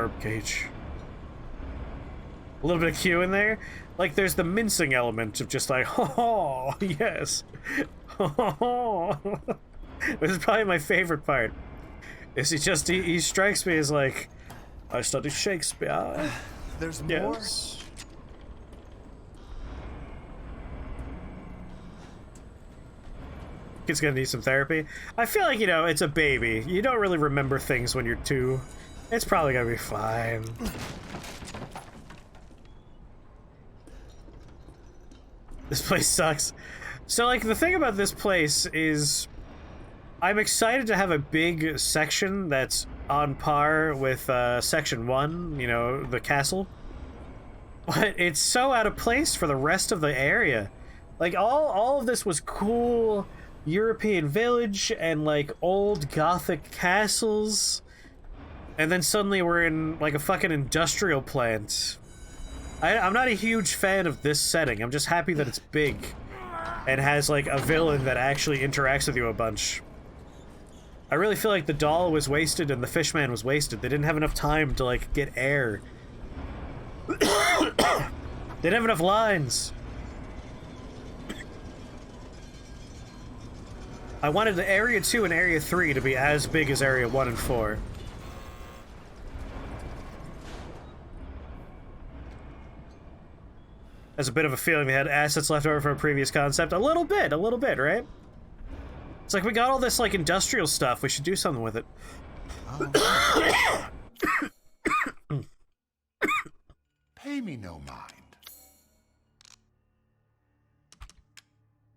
herb cage. A little bit of Q in there. Like, there's the mincing element of just like, oh, yes. This is probably my favorite part. Is he strikes me as like, I studied Shakespeare. There's more? Yes. Kid's gonna need some therapy. I feel like, you know, it's a baby. You don't really remember things when you're 2. It's probably gonna be fine. This place sucks. So, like, the thing about this place is I'm excited to have a big section that's on par with section 1, you know, the castle. But it's so out of place for the rest of the area. Like, all of this was cool European village and, like, old Gothic castles. And then suddenly we're in, like, a fucking industrial plant. I'm not a huge fan of this setting. I'm just happy that it's big and has, like, a villain that actually interacts with you a bunch. I really feel like the doll was wasted and the fishman was wasted. They didn't have enough time to, like, get air. They didn't have enough lines. I wanted the Area 2 and Area 3 to be as big as Area 1 and 4. Has a bit of a feeling they had assets left over from a previous concept. A little bit, right? It's like, we got all this, like, industrial stuff. We should do something with it. Pay me no mind.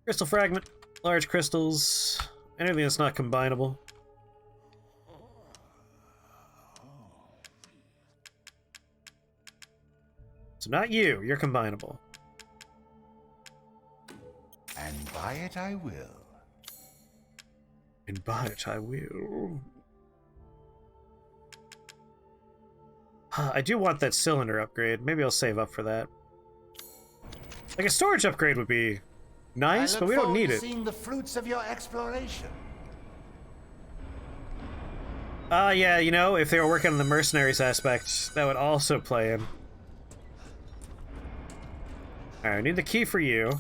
Crystal fragment. Large crystals. Anything that's not combinable. So not you. You're combinable. And buy it I will. And buy it I will. I do want that cylinder upgrade. Maybe I'll save up for that. Like, a storage upgrade would be nice, but we don't need it. Seeing the fruits of your exploration. Yeah, you know, if they were working on the mercenaries aspect, that would also play in. Alright, I need the key for you.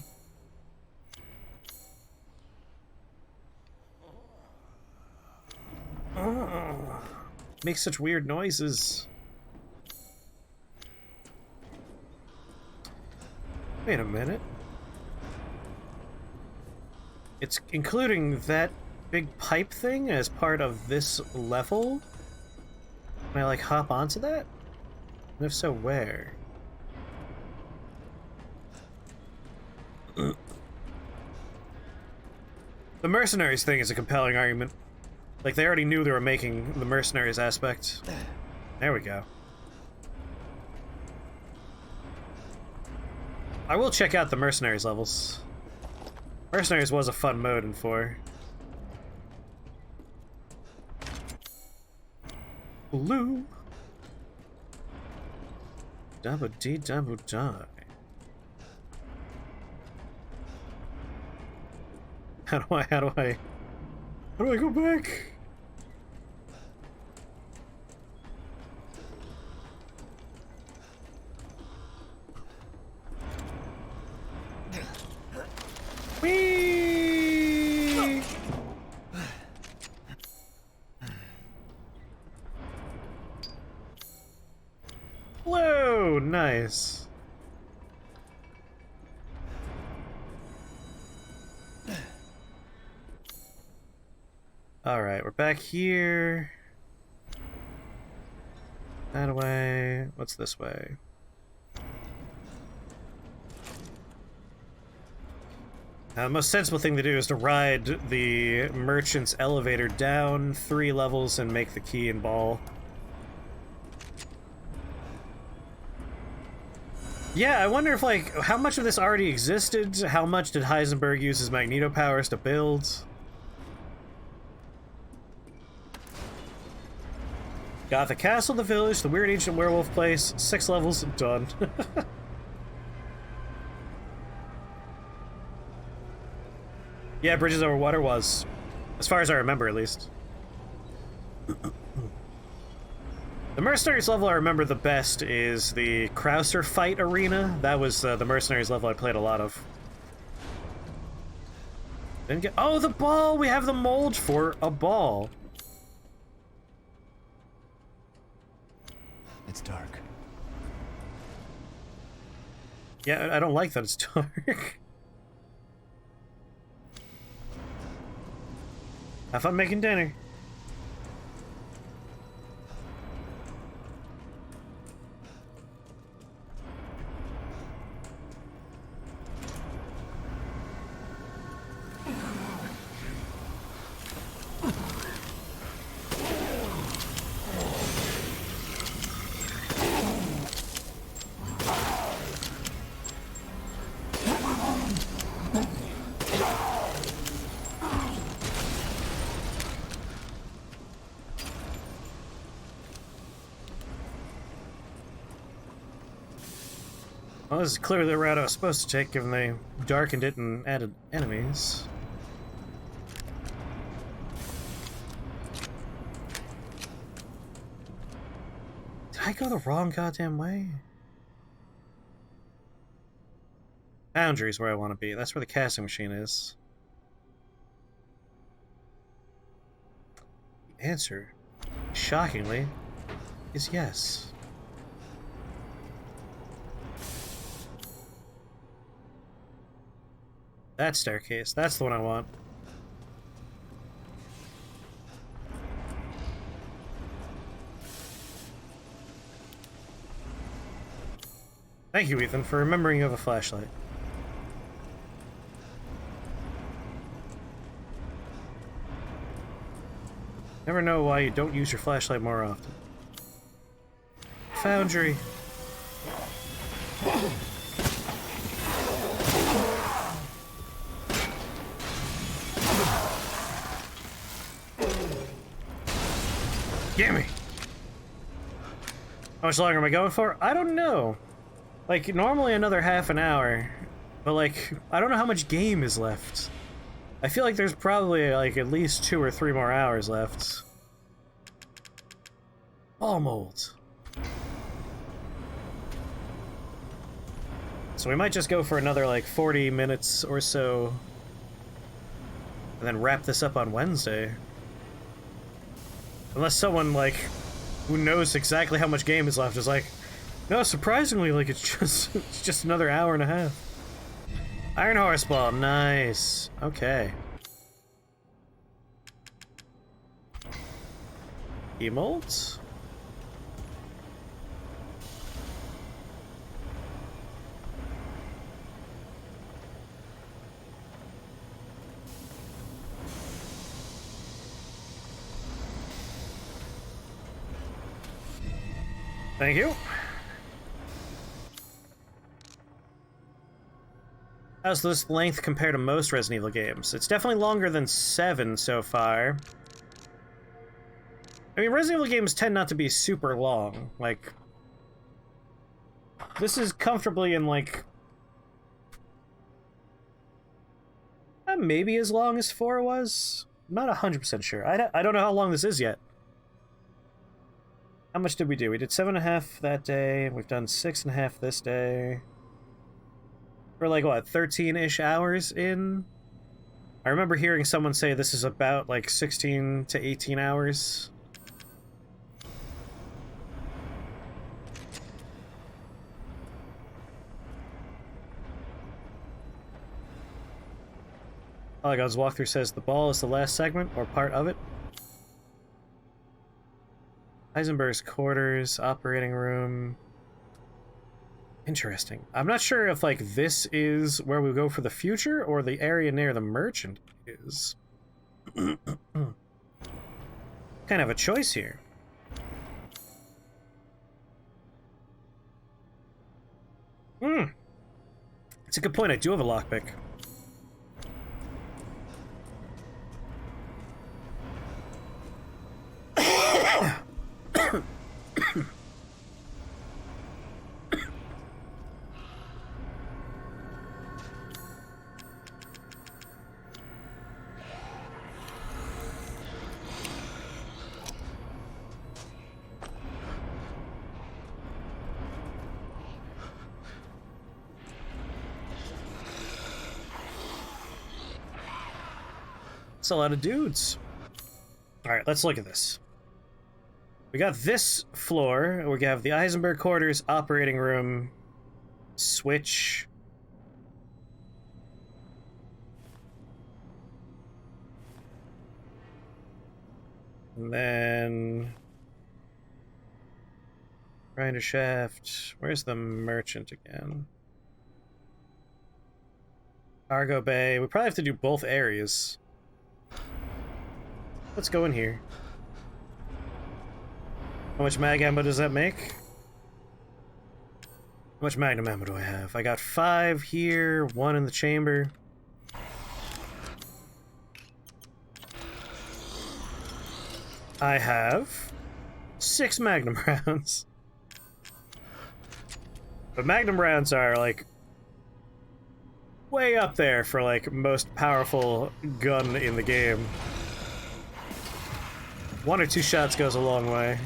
Oh, makes such weird noises. Wait a minute. It's including that big pipe thing as part of this level? Can I, like, hop onto that? And if so, where? The mercenaries thing is a compelling argument. Like, they already knew they were making the mercenaries aspect. There we go. I will check out the mercenaries levels. Mercenaries was a fun mode in 4. Blue. Double D double die. How do I go back? Whee! Whoa, nice. All right, we're back here. That way. What's this way? The most sensible thing to do is to ride the merchant's elevator down 3 levels and make the key and ball. Yeah, I wonder if, like, how much of this already existed? How much did Heisenberg use his magneto powers to build? Got the castle, the village, the weird ancient werewolf place, 6 levels, done. Yeah, Bridges Over Water was. As far as I remember, at least. The Mercenaries level I remember the best is the Krauser fight arena. That was the Mercenaries level I played a lot of. Didn't get... Oh, the ball! We have the mold for a ball. It's dark. Yeah, I don't like that it's dark. Have fun making dinner. Well, this is clearly the route I was supposed to take, given they darkened it and added enemies. Did I go the wrong goddamn way? Foundry is where I want to be. That's where the casting machine is. The answer, shockingly, is yes. That staircase, that's the one I want. Thank you, Ethan, for remembering you have a flashlight. Never know why you don't use your flashlight more often. Foundry. Gimme! How much longer am I going for? I don't know. Like, normally another half an hour. But, like, I don't know how much game is left. I feel like there's probably, like, at least 2 or 3 more hours left. Ball mold. So we might just go for another, like, 40 minutes or so. And then wrap this up on Wednesday. Unless someone, like, who knows exactly how much game is left is like, no, surprisingly, like, it's just another hour and a half. Iron Horse Ball, nice. Okay. Emotes? Thank you. How's this length compare to most Resident Evil games? It's definitely longer than 7 so far. I mean, Resident Evil games tend not to be super long. Like, this is comfortably in, like, maybe as long as 4 was? I'm not 100% sure. I don't know how long this is yet. How much did we do? We did 7.5 that day. We've done 6.5 this day. We're like, what, 13-ish hours in? I remember hearing someone say this is about, like, 16 to 18 hours. Polygon's walkthrough says the ball is the last segment, or part of it. Heisenberg's quarters, operating room. Interesting. I'm not sure if, like, this is where we go for the future, or the area near the merchant is. Kind of a choice here. It's a good point. I do have a lockpick. That's a lot of dudes. Alright, let's look at this. We got this floor. We have the Eisenberg quarters, operating room, switch. And then grinder shaft. Where's the merchant again? Cargo bay. We probably have to do both areas. Let's go in here. How much mag ammo does that make? How much magnum ammo do I have? I got 5 here, 1 in the chamber. I have 6 magnum rounds. But magnum rounds are, like, way up there for, like, most powerful gun in the game. 1 or 2 shots goes a long way.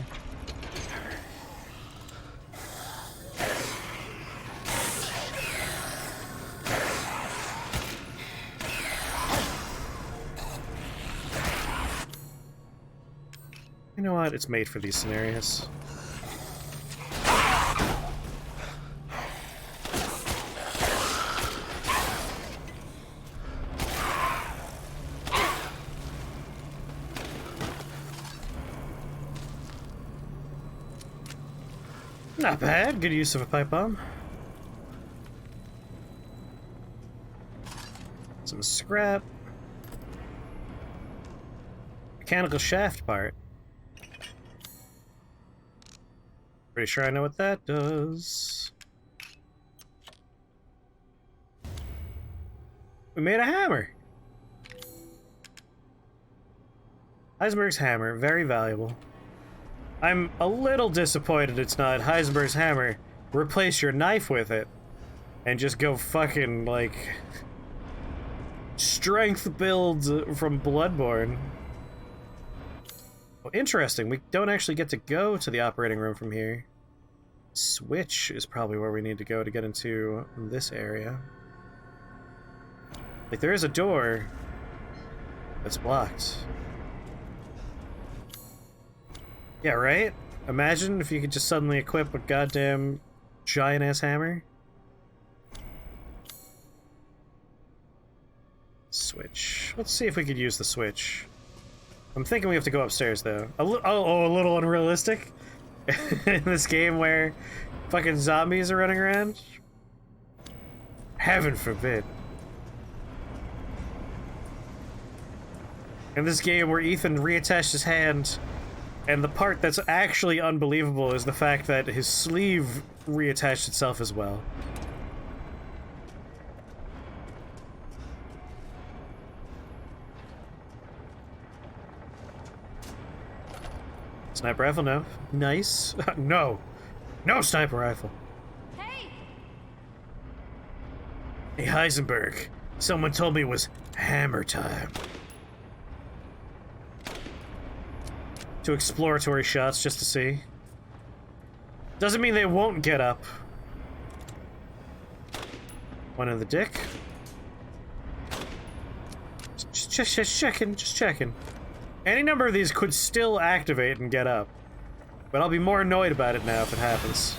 You know what? It's made for these scenarios. Not bad. Good use of a pipe bomb. Some scrap. Mechanical shaft part. Pretty sure I know what that does. We made a hammer. Heisenberg's hammer, very valuable. I'm a little disappointed it's not Heisenberg's hammer. Replace your knife with it. And just go fucking, like, strength builds from Bloodborne. Oh, interesting. We don't actually get to go to the operating room from here. Switch is probably where we need to go to get into this area. Like, there is a door that's blocked. Yeah, right? Imagine if you could just suddenly equip a goddamn giant-ass hammer. Switch. Let's see if we could use the switch. I'm thinking we have to go upstairs, though. A little unrealistic? In this game where fucking zombies are running around? Heaven forbid. In this game where Ethan reattached his hand, and the part that's actually unbelievable is the fact that his sleeve reattached itself as well. Sniper rifle, no. Nice. No. No sniper rifle. Hey! Hey, Heisenberg. Someone told me it was hammer time. 2 exploratory shots just to see. Doesn't mean they won't get up. 1 in the dick. Just checking, just checking. Any number of these could still activate and get up. But I'll be more annoyed about it now if it happens.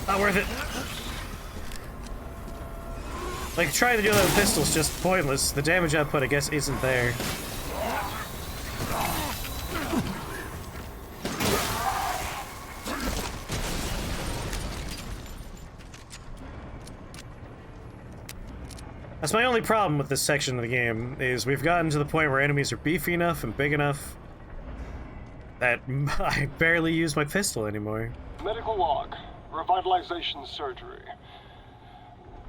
Not worth it. Like, trying to do that with pistols just pointless. The damage output, I guess, isn't there. That's my only problem with this section of the game, is we've gotten to the point where enemies are beefy enough and big enough that I barely use my pistol anymore. Medical log. Revitalization surgery.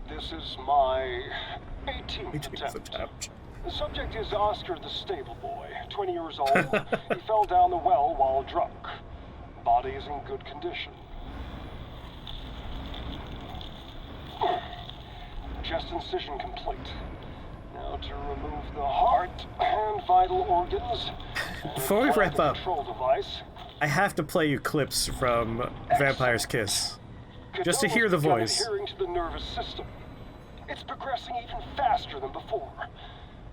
This is my 18th attempt. The subject is Oscar the stable boy, 20 years old. He fell down the well while drunk. Body is in good condition. chest incision complete. Now to remove the heart and vital organs. Before we wrap up, Control device. I have to play you clips from Vampire's Kiss. Just to hear the voice. Adhering to the nervous system. It's progressing even faster than before.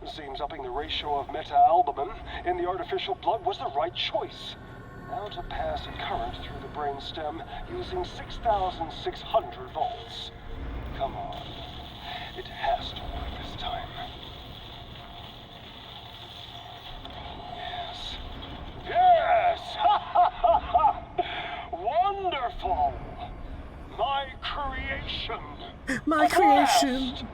It seems upping the ratio of meta-albumin in the artificial blood was the right choice. Now to pass a current through the brainstem using 6,600 volts. Come on. It has to work this time. Yes. Yes! Wonderful! My creation! My creation!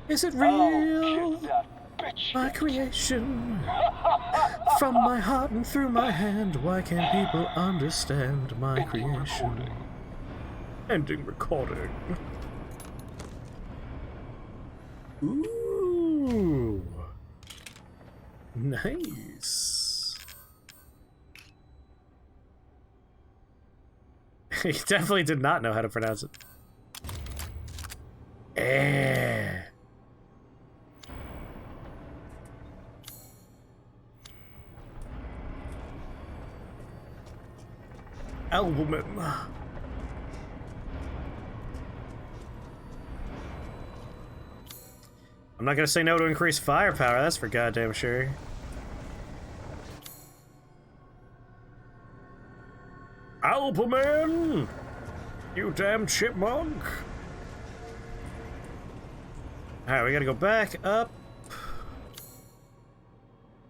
Is it real? Kick that bitch. My creation! From my heart and through my hand, why can't people understand my creation? Ending recording. Ooh. Nice. He definitely did not know how to pronounce it. Eh. Albumin. I'm not gonna say no to increased firepower, that's for goddamn sure. Albumin! You damn chipmunk! Alright, we gotta go back up.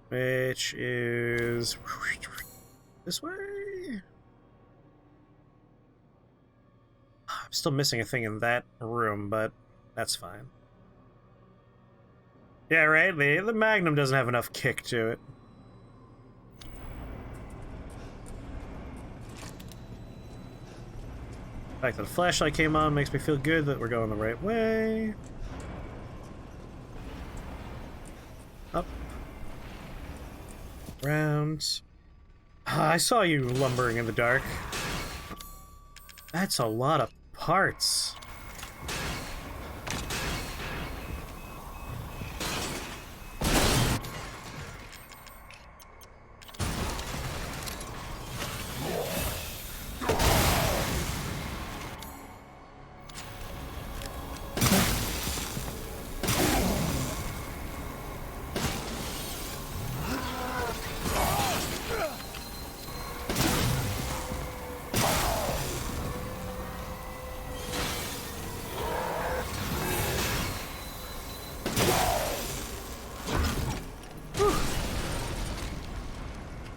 Which is... this way? I'm still missing a thing in that room, but that's fine. Yeah, right? The Magnum doesn't have enough kick to it. The fact that the flashlight came on makes me feel good that we're going the right way. Up. Round. I saw you lumbering in the dark. That's a lot of parts.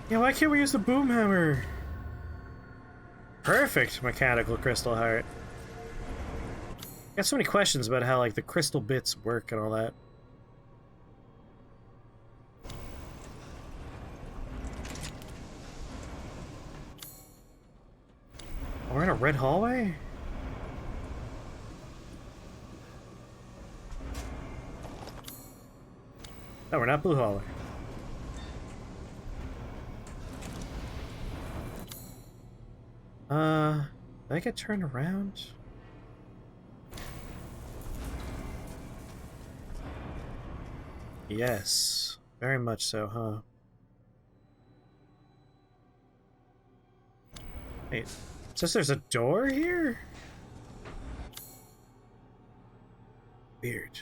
Yeah, why can't we use the boom hammer? Perfect mechanical crystal heart. Got so many questions about how, like, the crystal bits work and all that. Oh, we're in a red hallway? No, we're not blue hallway. Did I get turned around? Yes, very much so, huh? Wait, it says there's a door here? Weird.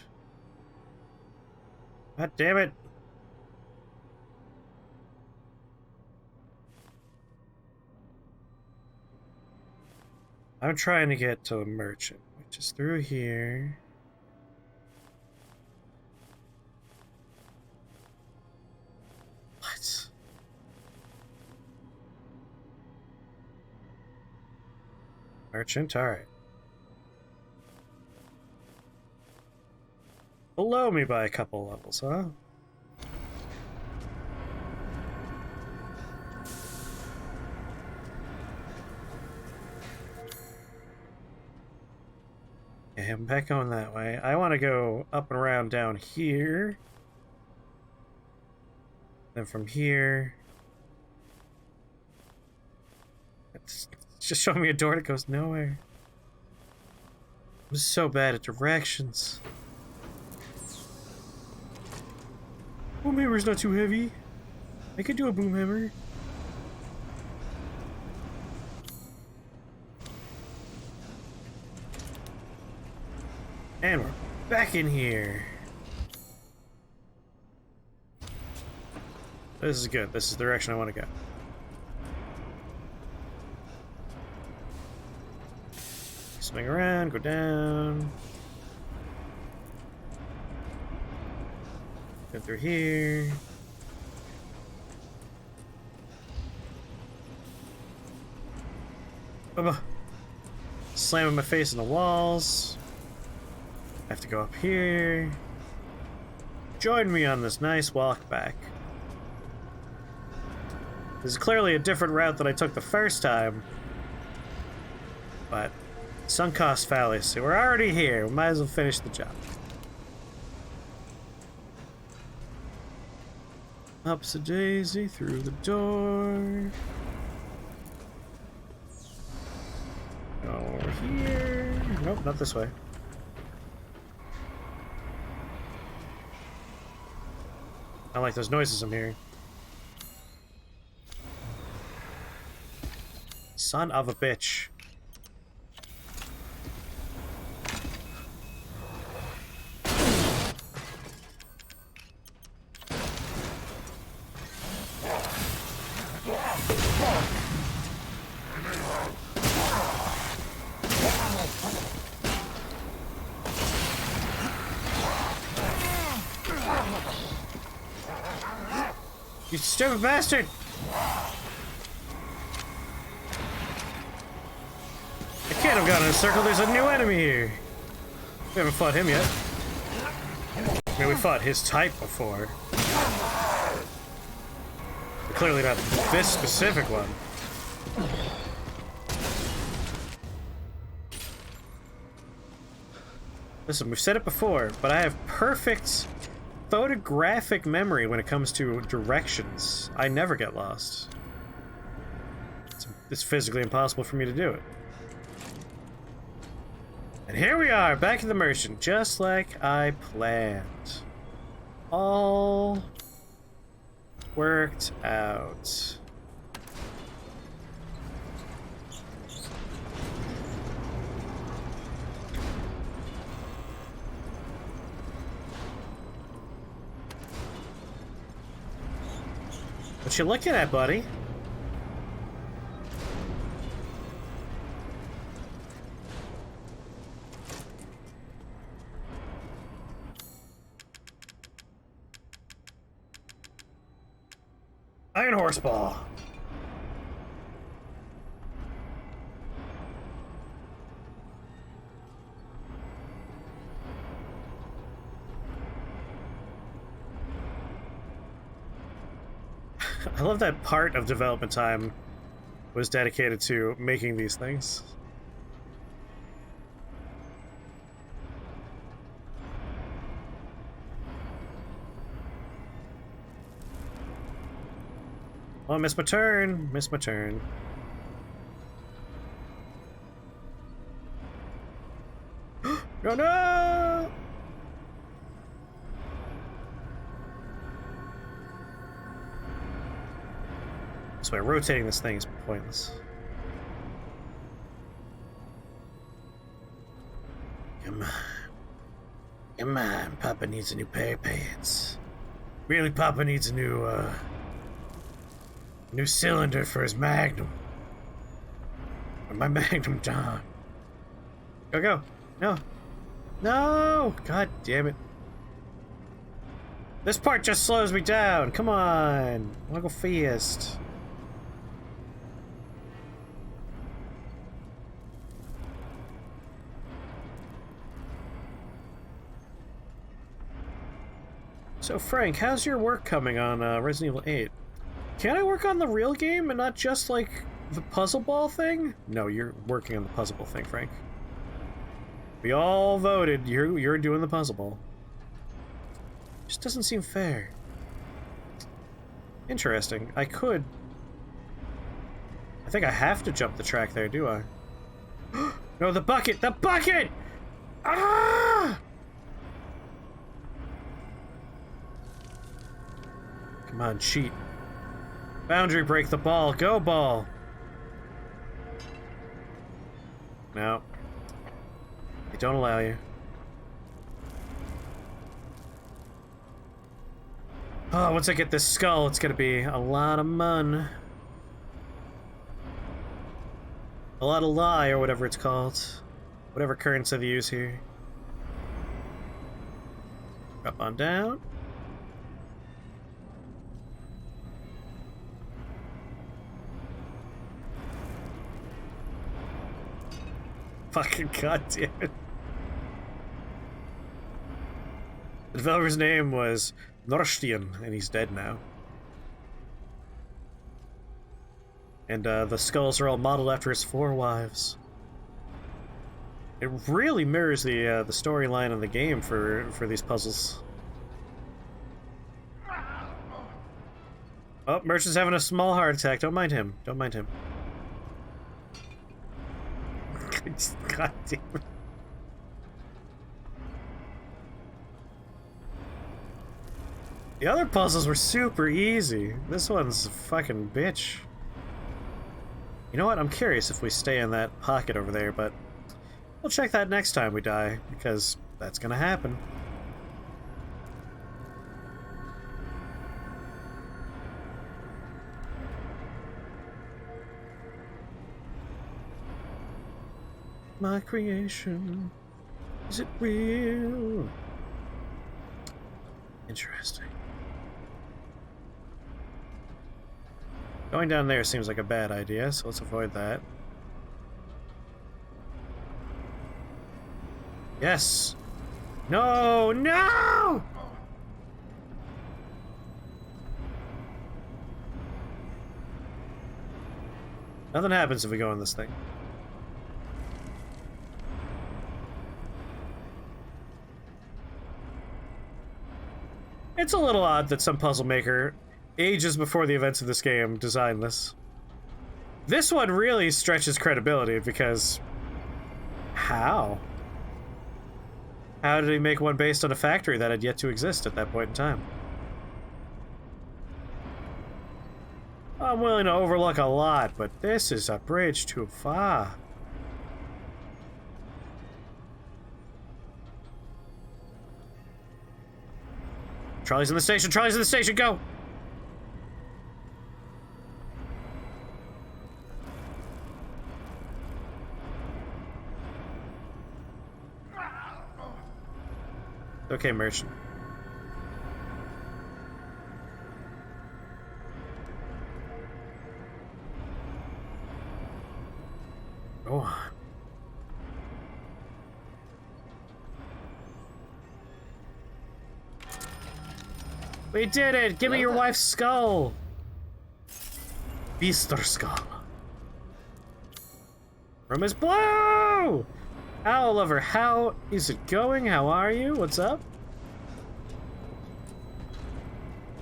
God damn it! I'm trying to get to a merchant, which is through here. What? Merchant, alright. Below me by a couple levels, huh? Okay, I'm back going that way. I want to go up and around down here. Then from here... It's just showing me a door that goes nowhere. I'm so bad at directions. Boom hammer's not too heavy. I could do a boom hammer. And we're back in here. This is good. This is the direction I want to go. Swing around, go down. Go through here. Slamming my face in the walls. I have to go up here. Join me on this nice walk back. This is clearly a different route than I took the first time. But sunk cost fallacy. We're already here. We might as well finish the job. Up's a daisy through the door. Over here. Nope, not this way. I like those noises I'm hearing. Son of a bitch. You stupid bastard! I can't have gone in a circle, there's a new enemy here. We haven't fought him yet. I mean, we fought his type before. But clearly not this specific one. Listen, we've said it before, but I have perfect photographic memory when it comes to directions. I never get lost. It's physically impossible for me to do it. And here we are, back at the merchant, just like I planned. All worked out. What you looking at, buddy? Iron horseball. I love that part of development time was dedicated to making these things. Oh, I missed my turn. Missed my turn. No, no! That's why rotating this thing is pointless. Come on. Come on, Papa needs a new pair of pants. Really, Papa needs a new cylinder for his Magnum. Or my Magnum John. Go, go. No. No! God damn it. This part just slows me down. Come on. I wanna go fast. So Frank, how's your work coming on Resident Evil 8? Can I work on the real game and not just like the puzzle ball thing? No, you're working on the puzzle ball thing, Frank. We all voted you're doing the puzzle ball. Just doesn't seem fair. Interesting. I think I have to jump the track there, do I? No, the bucket! The bucket! Ah! Come on, cheat. Boundary break the ball. Go, ball. No. They don't allow you. Oh, once I get this skull, it's gonna be a lot of mun. A lot of lie, or whatever it's called. Whatever currency they use here. Up on down. Fucking goddamn it. The developer's name was Norstian, and he's dead now. And the skulls are all modeled after his 4 wives. It really mirrors the storyline in the game for these puzzles. Oh, Merchant's having a small heart attack. Don't mind him. Don't mind him. God damn it. The other puzzles were super easy. This one's a fucking bitch. You know what? I'm curious if we stay in that pocket over there, but we'll check that next time we die, because that's gonna happen. My creation, is it real? Interesting. Going down there seems like a bad idea, so let's avoid that. Yes! No! No! Nothing happens if we go in this thing. It's a little odd that some puzzle maker, ages before the events of this game, designed this. This one really stretches credibility because... how? How did he make one based on a factory that had yet to exist at that point in time? I'm willing to overlook a lot, but this is a bridge too far. Charlie's in the station! Charlie's in the station! Go! Okay, Merchant. Go on. We did it! Give me your wife's skull! Beaster skull. Room is blue! Owl lover, how is it going? How are you? What's up?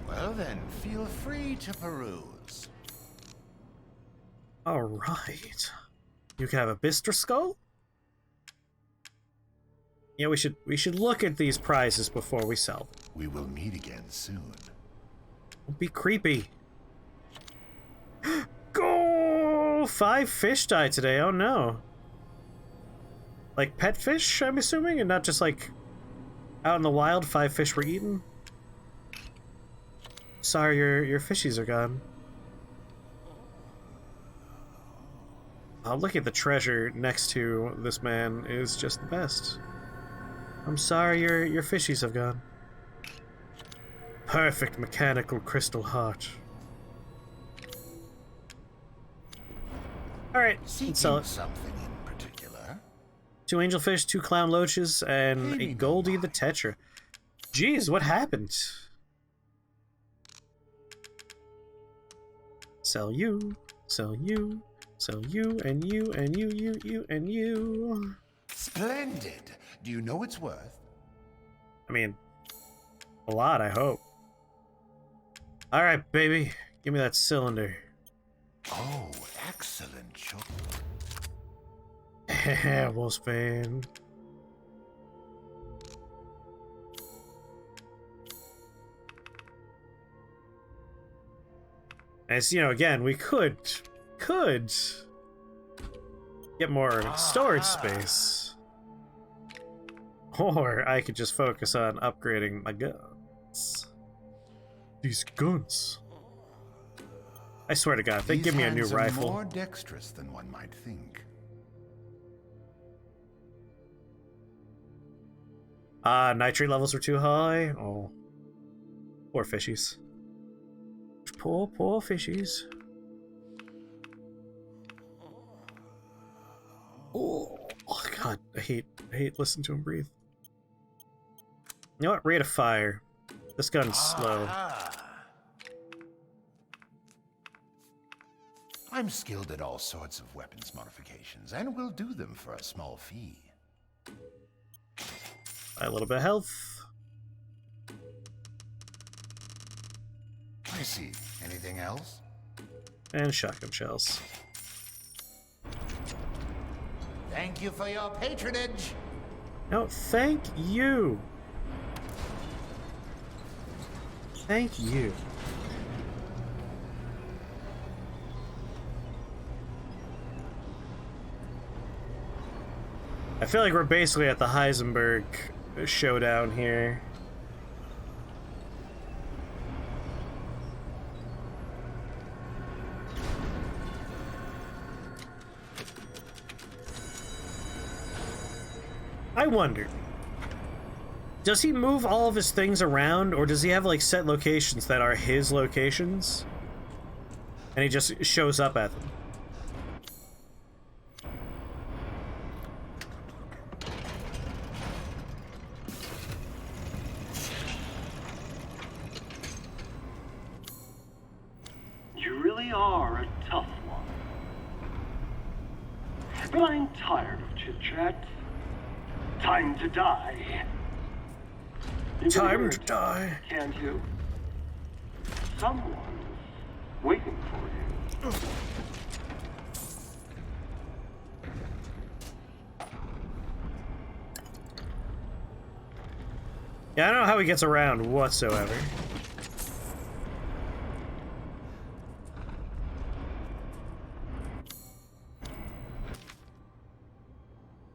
Well then, feel free to peruse. Alright. You can have a Bister skull? Yeah, we should look at these prizes before we sell. We will meet again soon. Don't be creepy. Go! 5 fish died today, oh no. Like pet fish, I'm assuming, and not just like out in the wild 5 fish were eaten? Sorry, your fishies are gone. Oh, look at the treasure next to this man is just the best. I'm sorry, your fishies have gone. Perfect mechanical crystal heart. Alright, let's sell it. Something in particular? 2 angelfish, 2 clown loaches, and Maybe a Goldie not. the Tetra. Jeez, what happened? Sell you, sell you, sell you, and you, and you, and you. Splendid. Do you know what's worth? I mean, a lot, I hope. Alright, baby. Give me that cylinder. Oh, excellent choice. Wolfsbane. As you know, again, we could get more storage space. Or I could just focus on upgrading my guns. These guns. I swear to God, if they give me a new rifle. More dexterous than one might think. Nitrate levels are too high. Oh, poor fishies. Poor fishies. Oh God, I hate listening to him breathe. You know what? Rate of fire. This gun's slow. I'm skilled at all sorts of weapons modifications, and will do them for a small fee. A little bit of health. I see. Anything else? And shotgun shells. Thank you for your patronage. No, thank you. Thank you. I feel like we're basically at the Heisenberg showdown here. I wonder, does he move all of his things around, or does he have like set locations that are his locations and he just shows up at them? You really are a tough one. But I'm tired of chit-chat. Time to die. You can hear it, can't you? Someone's waiting for you. Yeah, I don't know how he gets around whatsoever.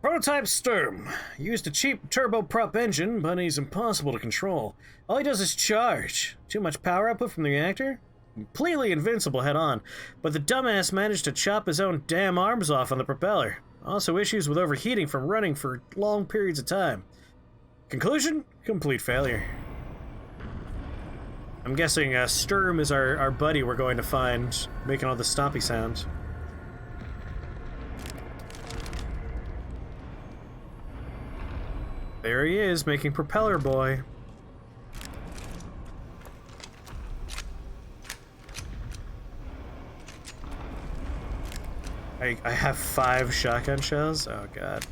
Prototype Sturm. Used a cheap turboprop engine, but he's impossible to control. All he does is charge. Too much power output from the reactor? Completely invincible head-on, but the dumbass managed to chop his own damn arms off on the propeller. Also issues with overheating from running for long periods of time. Conclusion? Complete failure. I'm guessing Sturm is our buddy we're going to find making all the stompy sound. There he is, making Propeller Boy. I have 5 shotgun shells? Oh god.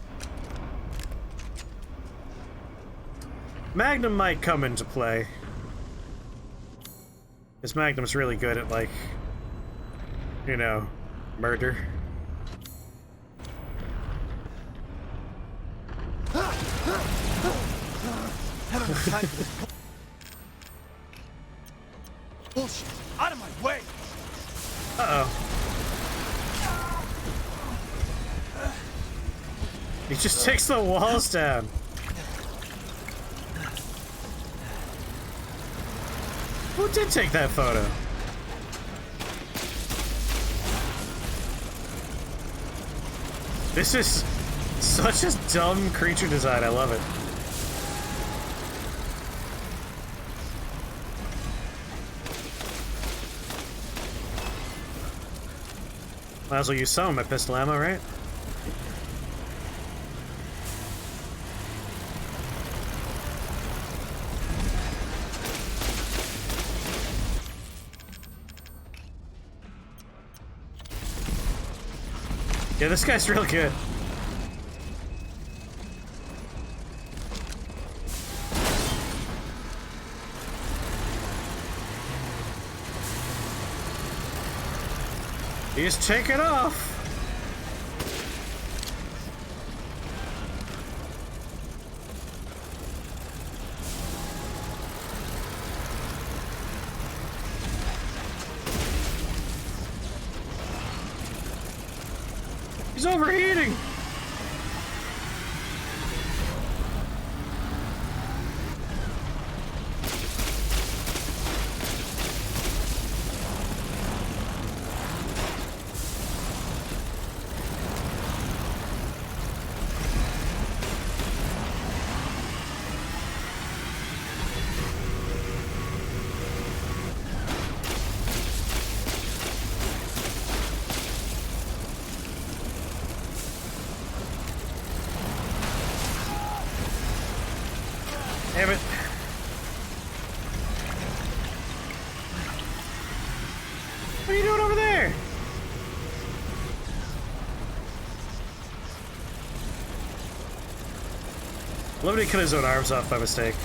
Magnum might come into play. This Magnum's really good at, like, you know, murder. Bullshit! Out of my way! Uh-oh. He just takes the walls down. Who did take that photo? This is such a dumb creature design. I love it. Might as well use some of my pistol ammo, right? Yeah, this guy's real good. He's taking off. He's overheating! Damn it. What are you doing over there? Nobody cut his own arms off by mistake.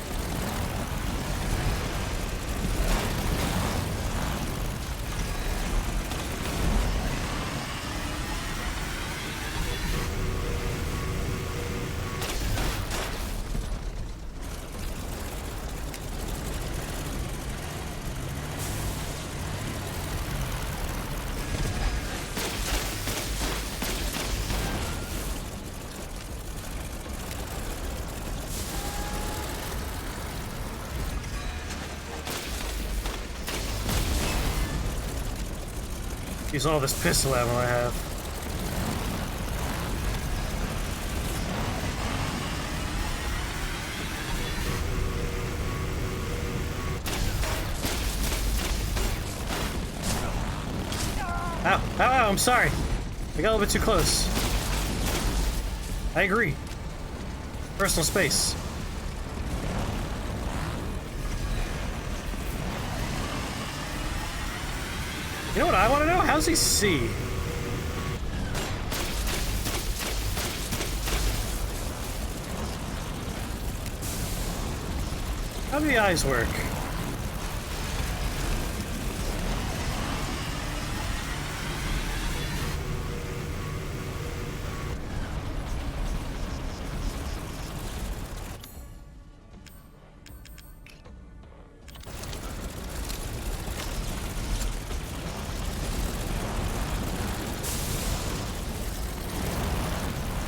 Use all this pistol ammo I have. Ow, ow, ow, I'm sorry. I got a little bit too close. I agree. Personal space. You know what I want to know? How's he see? How do the eyes work?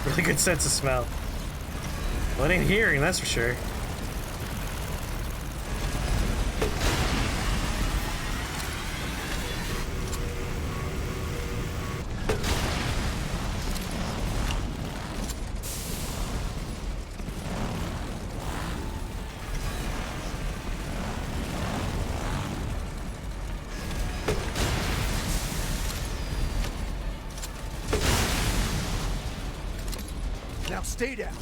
Really good sense of smell. Well, it ain't hearing, that's for sure. Now stay down.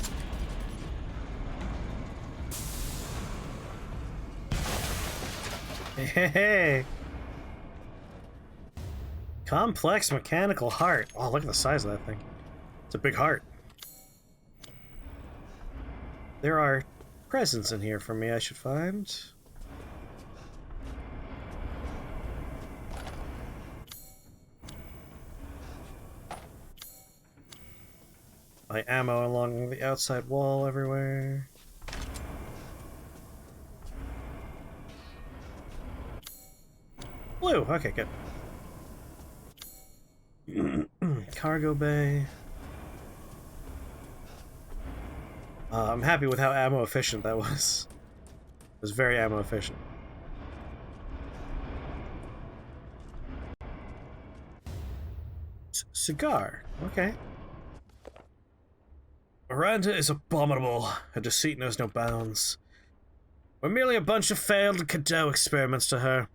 Hey. Complex mechanical heart. Oh, look at the size of that thing. It's a big heart. There are presents in here for me I should find. My ammo along the outside wall everywhere. Blue! Okay, good. Cargo bay. I'm happy with how ammo efficient that was. It was very ammo efficient. Cigar. Okay. Miranda is abominable. Her deceit knows no bounds. We're merely a bunch of failed Cadeau experiments to her.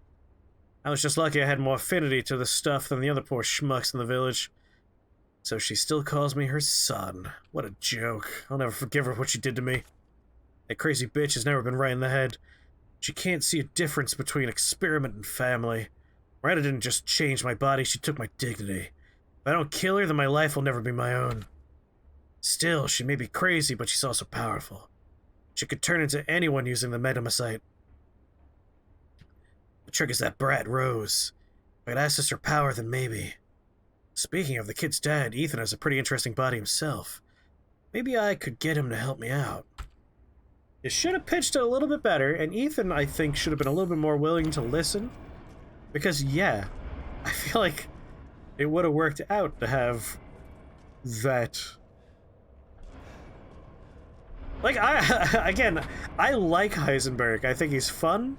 I was just lucky I had more affinity to the stuff than the other poor schmucks in the village. So she still calls me her son. What a joke. I'll never forgive her what she did to me. That crazy bitch has never been right in the head. She can't see a difference between experiment and family. Miranda didn't just change my body, she took my dignity. If I don't kill her, then my life will never be my own. Still, she may be crazy, but she's also powerful. She could turn into anyone using the metamosite. The trick is that brat, Rose. If I'd access her power, then maybe. Speaking of the kid's dad, Ethan has a pretty interesting body himself. Maybe I could get him to help me out. You should have pitched it a little bit better, and Ethan, I think, should have been a little bit more willing to listen. Because, yeah, I feel like it would have worked out to have that... Like, again, I like Heisenberg. I think he's fun.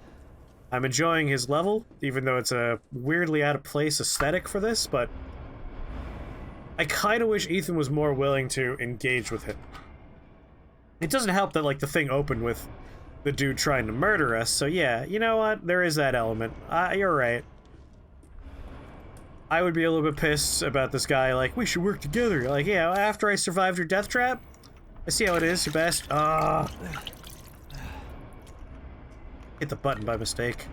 I'm enjoying his level, even though it's a weirdly out of place aesthetic for this, but I kind of wish Ethan was more willing to engage with him. It doesn't help that, like, the thing opened with the dude trying to murder us, so yeah, you know what? There is that element. You're right. I would be a little bit pissed about this guy, like, we should work together. Like, yeah, after I survived your death trap, I see how it is, you best. Hit the button by mistake.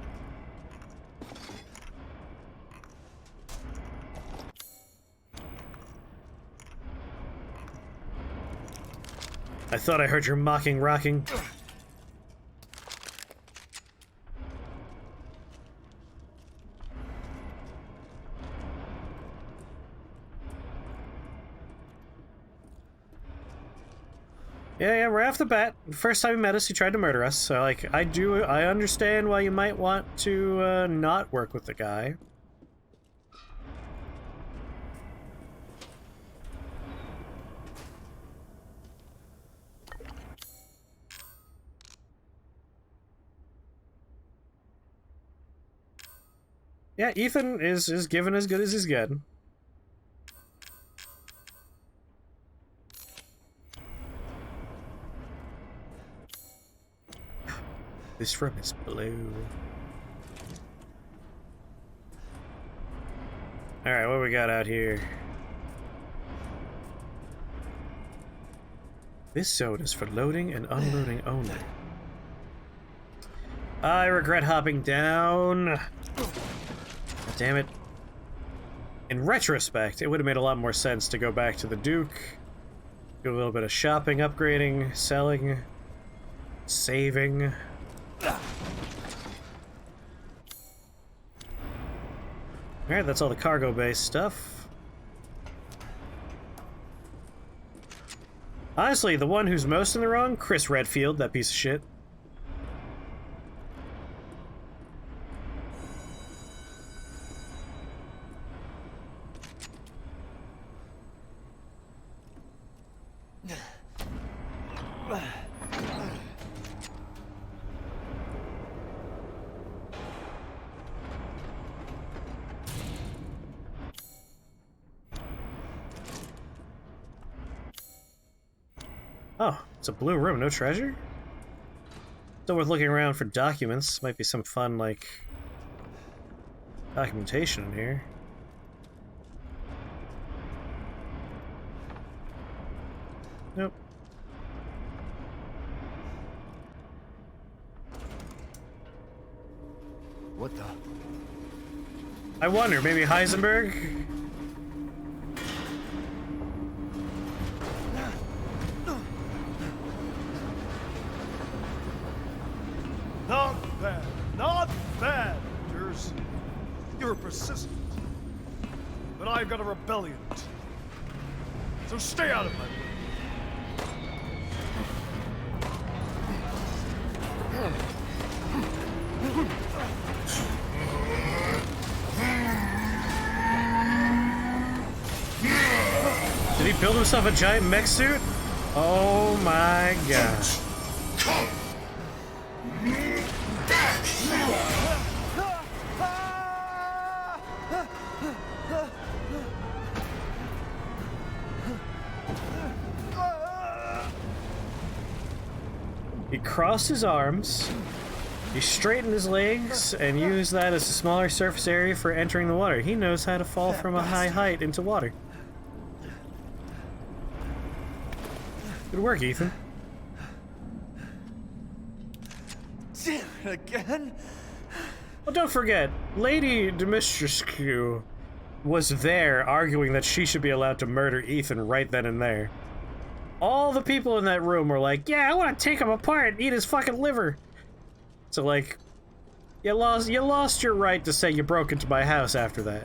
I thought I heard your mocking rocking. Yeah, right off the bat, first time he met us, he tried to murder us, so, like, I understand why you might want to, not work with the guy. Yeah, Ethan is given as good as he's getting. This room is blue. Alright, what we got out here? This zone is for loading and unloading only. I regret hopping down. Damn it. In retrospect, it would have made a lot more sense to go back to the Duke, do a little bit of shopping, upgrading, selling, saving. Alright, that's all the cargo-based stuff. Honestly, the one who's most in the wrong, Chris Redfield, that piece of shit. Oh, it's a blue room, no treasure? Still worth looking around for documents. Might be some fun, like, documentation in here. Nope. What the? I wonder, maybe Heisenberg? Not bad. Not bad. You're persistent. But I've got a rebellion. So stay out of my way. Did he build himself a giant mech suit? Oh my gosh. He crossed his arms, he straightened his legs, and used that as a smaller surface area for entering the water. He knows how to fall from a high height into water. Good work, Ethan. Damn it again? Well, don't forget, Lady Dimitrescu was there arguing that she should be allowed to murder Ethan right then and there. All the people in that room were like, yeah, I want to take him apart and eat his fucking liver. So, like, you lost your right to say you broke into my house after that.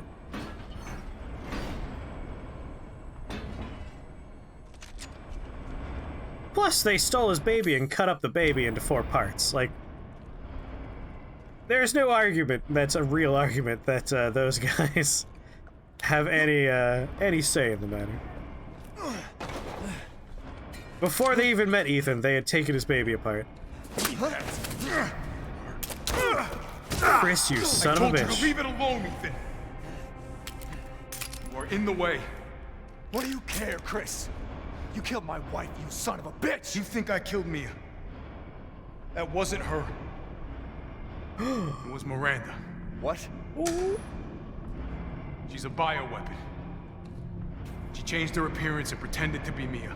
Plus, they stole his baby and cut up the baby into 4 parts. Like, there's no argument that's a real argument that those guys have any say in the matter. Before they even met Ethan, they had taken his baby apart. Chris, you son of a I told you bitch. to leave it alone, Ethan. You are in the way. What do you care, Chris? You killed my wife, you son of a bitch! You think I killed Mia? That wasn't her. It was Miranda. What? She's a bioweapon. She changed her appearance and pretended to be Mia.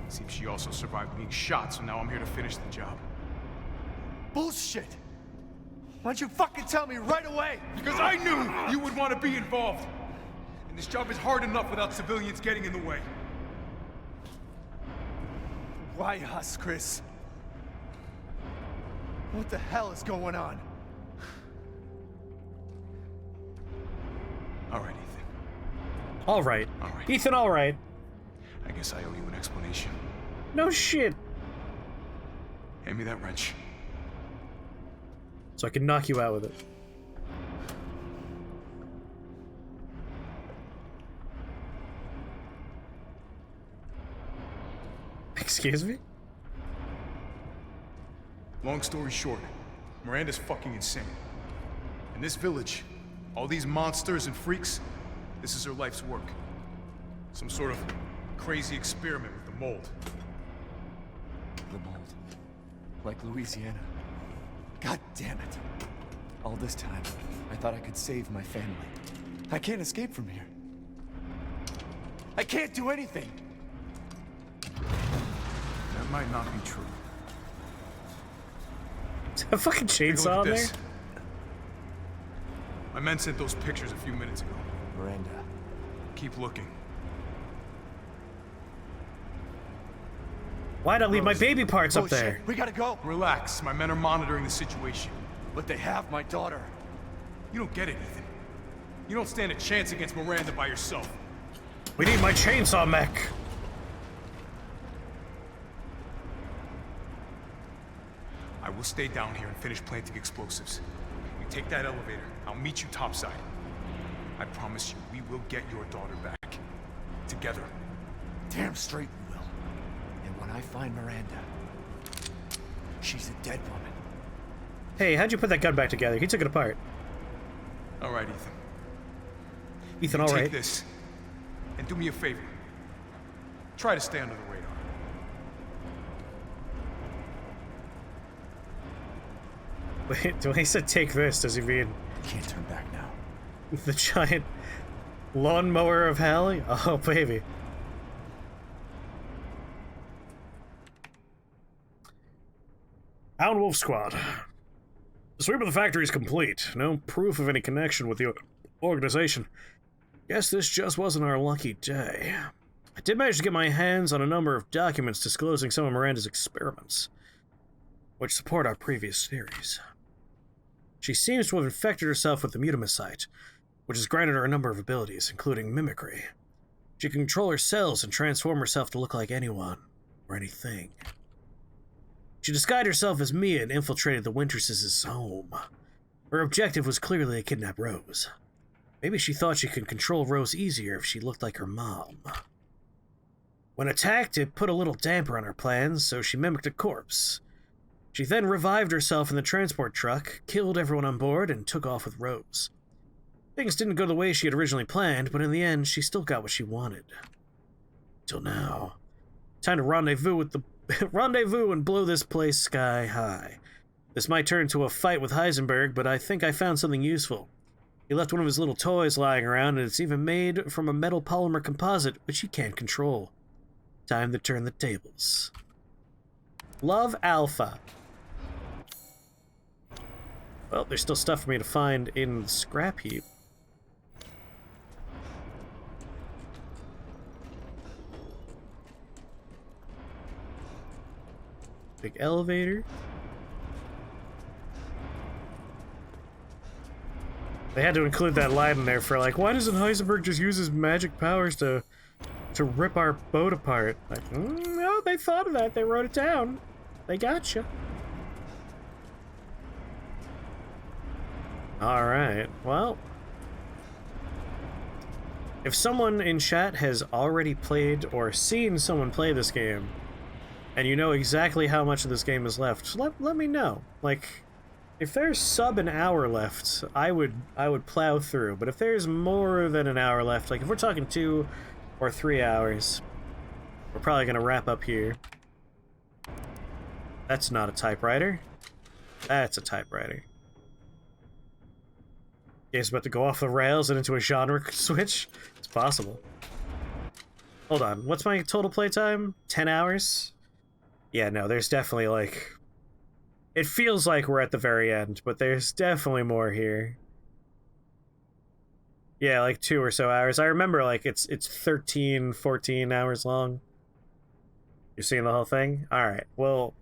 Seems she also survived being shot, so now I'm here to finish the job. Bullshit! Why don't you fucking tell me right away? Because I knew you would want to be involved. And this job is hard enough without civilians getting in the way. Why us, Chris? What the hell is going on? All right, Ethan. All right. All right. Ethan, all right. I guess I owe you an explanation. No shit. Hand me that wrench. So I can knock you out with it. Excuse me? Long story short, Miranda's fucking insane. In this village, all these monsters and freaks, this is her life's work. Some sort of crazy experiment with the mold. The mold. Like Louisiana. God damn it. All this time, I thought I could save my family. I can't escape from here. I can't do anything! That might not be true. Is that a fucking Take a look chainsaw at in there? this. My men sent those pictures a few minutes ago. Miranda. Keep looking. Why'd I leave my baby parts up Bullshit. there? We gotta go! Relax, my men are monitoring the situation. But they have my daughter. You don't get it, Ethan. You don't stand a chance against Miranda by yourself. We need my chainsaw mech. I will stay down here and finish planting explosives. You take that elevator, I'll meet you topside. I promise you, we will get your daughter back. Together. Damn straight we will. And when I find Miranda, she's a dead woman. Hey, how'd you put that gun back together? He took it apart. All right, Ethan. Ethan, all Take right. this, and do me a favor. Try to stay under the radar. Wait, when he said take this, does he mean Can't turn back now. the giant lawnmower of hell? Oh, baby. Hound Wolf Squad. The sweep of the factory is complete. No proof of any connection with the organization. Guess this just wasn't our lucky day. I did manage to get my hands on a number of documents disclosing some of Miranda's experiments, which support our previous theories. She seems to have infected herself with the mutamicite, which has granted her a number of abilities, including mimicry. She can control her cells and transform herself to look like anyone or anything. She disguised herself as Mia and infiltrated the Wintresses' home. Her objective was clearly to kidnap Rose. Maybe she thought she could control Rose easier if she looked like her mom. When attacked, it put a little damper on her plans, so she mimicked a corpse. She then revived herself in the transport truck, killed everyone on board, and took off with Rose. Things didn't go the way she had originally planned, but in the end, she still got what she wanted. Till now. Time to rendezvous and blow this place sky high. This might turn into a fight with Heisenberg, but I think I found something useful. He left one of his little toys lying around, and it's even made from a metal polymer composite, which he can't control. Time to turn the tables. Love Alpha. Well, there's still stuff for me to find in the scrap heap. Big elevator. They had to include that line in there for like, why doesn't Heisenberg just use his magic powers to rip our boat apart? Like, no, they thought of that. They wrote it down. They gotcha. All right. Well, If someone in chat has already played or seen someone play this game, and you know exactly how much of this game is left, let me know. Like, if there's sub an hour left, I would plow through. But if there's more than an hour left, like if we're talking 2 or 3 hours, we're probably gonna wrap up here. That's not a typewriter. That's a typewriter. Game's about to go off the rails and into a genre switch? It's possible. Hold on, what's my total playtime? 10 hours? Yeah, no, there's definitely, like... It feels like we're at the very end, but there's definitely more here. Yeah, like 2 or so hours. I remember, like, it's 13, 14 hours long. You're seeing the whole thing? Alright, well...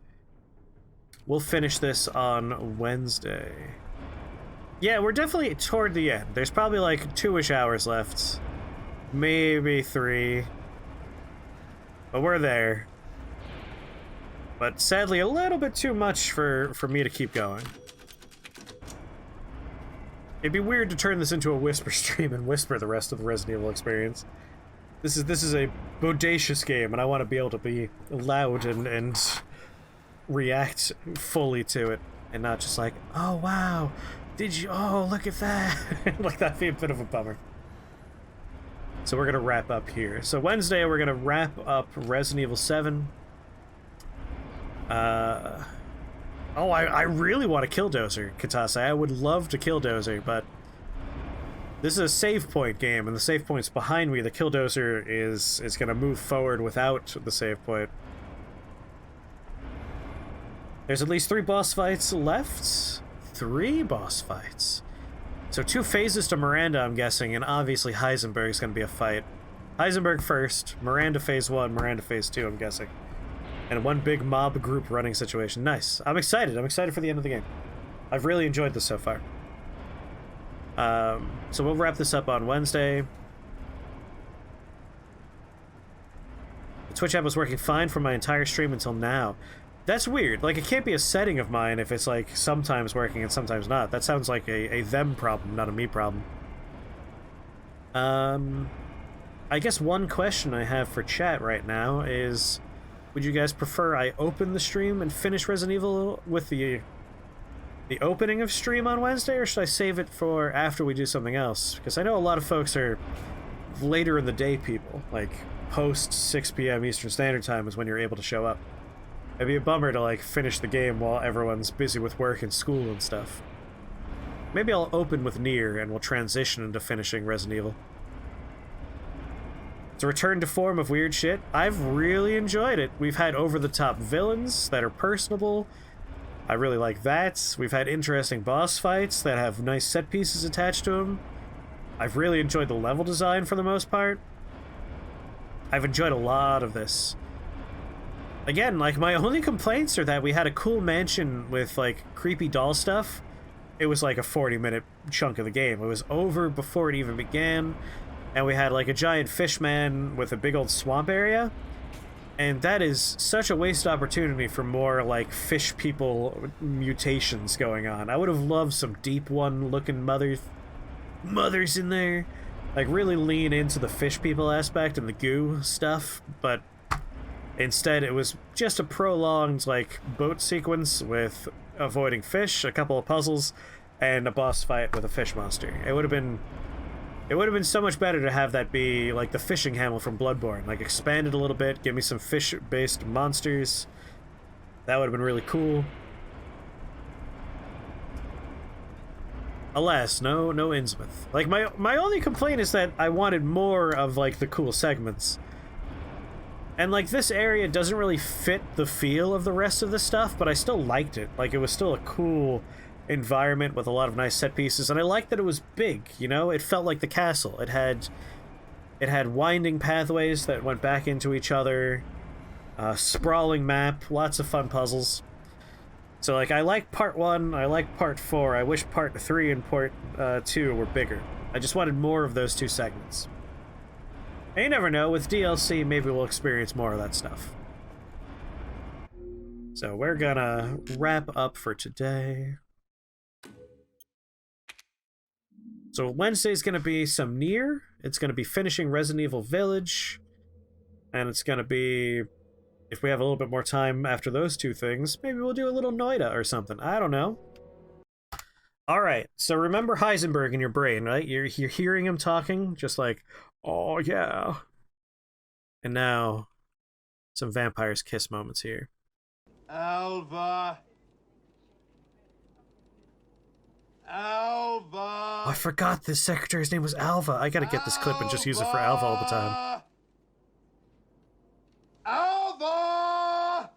We'll finish this on Wednesday. Yeah, we're definitely toward the end. There's probably like 2-ish hours left. Maybe 3. But we're there. But sadly, a little bit too much for me to keep going. It'd be weird to turn this into a whisper stream and whisper the rest of the Resident Evil experience. This is a bodacious game, and I want to be able to be loud and react fully to it, and not just like, oh wow, did you, oh look at that. Like, that'd be a bit of a bummer. So we're gonna wrap up here. So Wednesday we're gonna wrap up Resident Evil 7. Oh, I really want to kill Dozer, Katase. I would love to kill Dozer, but this is a save point game, and the save point's behind me. The kill Dozer is gonna move forward without the save point. There's at least 3 boss fights left. 3 boss fights. So 2 phases to Miranda, I'm guessing, and obviously Heisenberg's gonna be a fight. Heisenberg first, Miranda phase 1, Miranda phase 2, I'm guessing. And 1 big mob group running situation. Nice. I'm excited. I'm excited for the end of the game. I've really enjoyed this so far. So we'll wrap this up on Wednesday. The Twitch app was working fine for my entire stream until now. That's weird. Like, it can't be a setting of mine if it's, like, sometimes working and sometimes not. That sounds like a them problem, not a me problem. I guess one question I have for chat right now is, would you guys prefer I open the stream and finish Resident Evil with the opening of stream on Wednesday, or should I save it for after we do something else? Because I know a lot of folks are later in the day people. Like, post 6 p.m. Eastern Standard Time is when you're able to show up. It'd be a bummer to, like, finish the game while everyone's busy with work and school and stuff. Maybe I'll open with Nier and we'll transition into finishing Resident Evil. It's a return to form of weird shit. I've really enjoyed it. We've had over-the-top villains that are personable. I really like that. We've had interesting boss fights that have nice set pieces attached to them. I've really enjoyed the level design for the most part. I've enjoyed a lot of this. Again, like, my only complaints are that we had a cool mansion with, like, creepy doll stuff. It was like a 40-minute chunk of the game. It was over before it even began. And we had, like, a giant fish man with a big old swamp area. And that is such a wasted opportunity for more, like, fish people mutations going on. I would have loved some Deep One looking mothers in there. Like, really lean into the fish people aspect and the goo stuff, but instead it was just a prolonged, like, boat sequence with avoiding fish, a couple of puzzles, and a boss fight with a fish monster. It would have been so much better to have that be like the fishing Hamel from Bloodborne, like, expand it a little bit, give me some fish-based monsters. That would have been really cool. Alas, no Innsmouth. Like, my only complaint is that I wanted more of, like, the cool segments. And, like, this area doesn't really fit the feel of the rest of the stuff, but I still liked it. Like, it was still a cool environment with a lot of nice set pieces, and I liked that it was big, you know? It felt like the castle. It had winding pathways that went back into each other, sprawling map, lots of fun puzzles. So, like, I like part 1, I like part 4, I wish part 3 and part 2 were bigger. I just wanted more of those 2 segments. And you never know, with DLC, maybe we'll experience more of that stuff. So we're gonna wrap up for today. So Wednesday's going to be some Nier. It's going to be finishing Resident Evil Village. And it's going to be, if we have a little bit more time after those two things, maybe we'll do a little Noida or something. I don't know. All right, so remember Heisenberg in your brain, right? You're hearing him talking, just like, oh yeah. And now, some vampires kiss moments here. Alva. Alva. Oh, I forgot the secretary's name was Alva. I gotta get this clip and just use it for Alva all the time. Alva.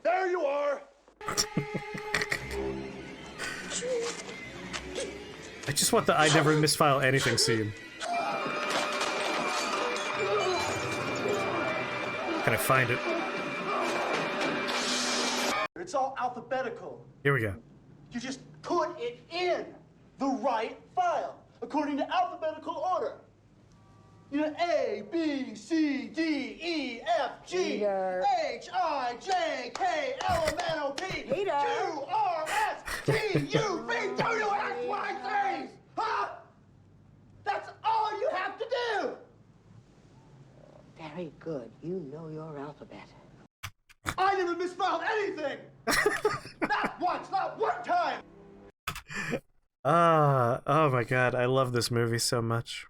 There you are. I just want the I never misfile anything scene. Can I find it? It's all alphabetical. Here we go. You just put it in the right file according to alphabetical order. You know, A, B, C, D, E, F, G, Peter. H, I, J, K, L, M, N, O, P, Peter. Q, R, S, T, U, V, W, X, Y, Z. Huh? That's all you have to do. Very good. You know your alphabet. I never misspelled anything. Not once, not one time. Oh my god, I love this movie so much.